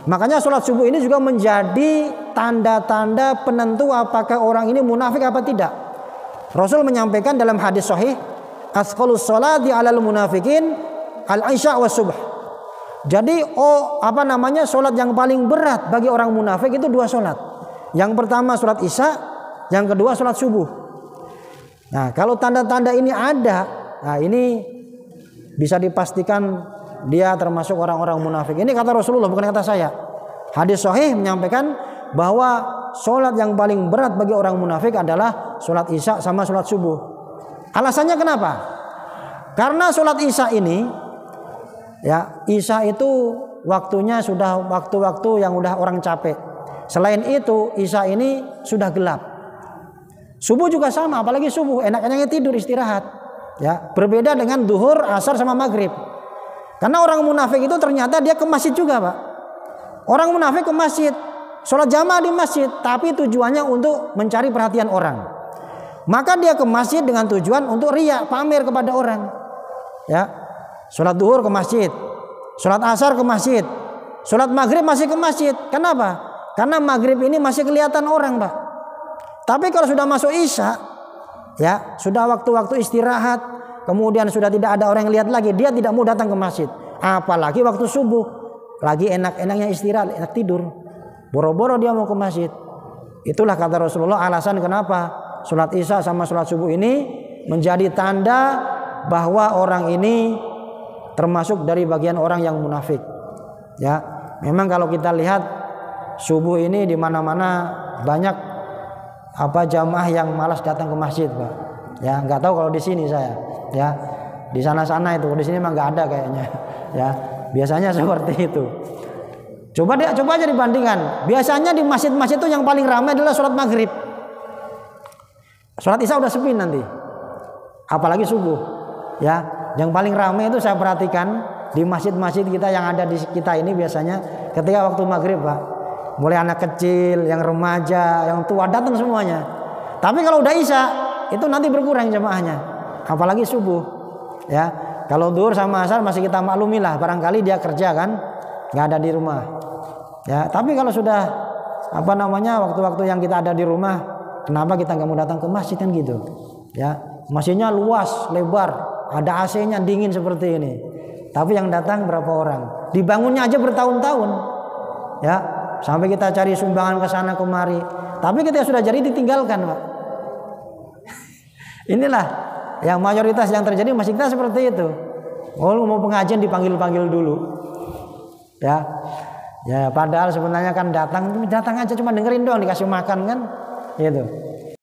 Makanya sholat subuh ini juga menjadi tanda-tanda penentu apakah orang ini munafik apa tidak. Rasul menyampaikan dalam hadis sahih, asqalus sholati 'alal munafikin al-isya was subh. Jadi sholat yang paling berat bagi orang munafik itu dua sholat. Yang pertama sholat isya, yang kedua sholat subuh. Nah, kalau tanda-tanda ini ada, nah ini bisa dipastikan dia termasuk orang-orang munafik. Ini kata Rasulullah, bukan kata saya. Hadis sahih menyampaikan bahwa sholat yang paling berat bagi orang munafik adalah sholat isya sama sholat subuh. Alasannya kenapa? Karena sholat isya ini, ya isya itu waktunya sudah waktu-waktu yang udah orang capek. Selain itu isya ini sudah gelap. Subuh juga sama, apalagi subuh enak-enaknya tidur istirahat. Ya, berbeda dengan duhur, asar sama maghrib. Karena orang munafik itu ternyata dia ke masjid juga, Pak. Orang munafik ke masjid, sholat jamaah di masjid, tapi tujuannya untuk mencari perhatian orang. Maka dia ke masjid dengan tujuan untuk riya, pamer kepada orang. Ya, sholat duhur ke masjid, sholat asar ke masjid, sholat maghrib masih ke masjid. Kenapa? Karena maghrib ini masih kelihatan orang, Pak. Tapi kalau sudah masuk isya, ya sudah waktu-waktu istirahat, kemudian sudah tidak ada orang yang lihat lagi, dia tidak mau datang ke masjid. Apalagi waktu subuh, lagi enak-enaknya istirahat, enak tidur, boro-boro dia mau ke masjid. Itulah kata Rasulullah alasan kenapa sholat isya sama sholat subuh ini menjadi tanda bahwa orang ini termasuk dari bagian orang yang munafik. Ya, memang kalau kita lihat subuh ini di mana-mana banyak jamaah yang malas datang ke masjid, Pak. Ya, nggak tahu kalau di sini saya. Ya, di sana-sana itu, di sini mah nggak ada kayaknya. Ya, biasanya seperti itu. Coba aja dibandingkan. Biasanya di masjid-masjid itu yang paling ramai adalah sholat maghrib. Sholat isya udah sepi nanti. Apalagi subuh. Ya, yang paling ramai itu saya perhatikan di masjid-masjid kita yang ada di kita ini biasanya ketika waktu maghrib, Pak. Mulai anak kecil, yang remaja, yang tua datang semuanya. Tapi kalau udah isya itu nanti berkurang jemaahnya. Apalagi subuh. Ya, kalau duhur sama asar masih kita maklumi lah, barangkali dia kerja kan, nggak ada di rumah. Ya, tapi kalau sudah waktu-waktu yang kita ada di rumah, kenapa kita nggak mau datang ke masjid kan gitu? Ya, masjidnya luas, lebar, ada AC-nya dingin seperti ini. Tapi yang datang berapa orang? Dibangunnya aja bertahun-tahun. Ya, sampai kita cari sumbangan ke sana kemari. Tapi ketika sudah jadi ditinggalkan, Pak. Inilah yang mayoritas yang terjadi masih kita seperti itu. Oh, mau pengajian dipanggil-panggil dulu. Ya. Ya, padahal sebenarnya kan datang aja cuma dengerin doang, dikasih makan kan. Gitu.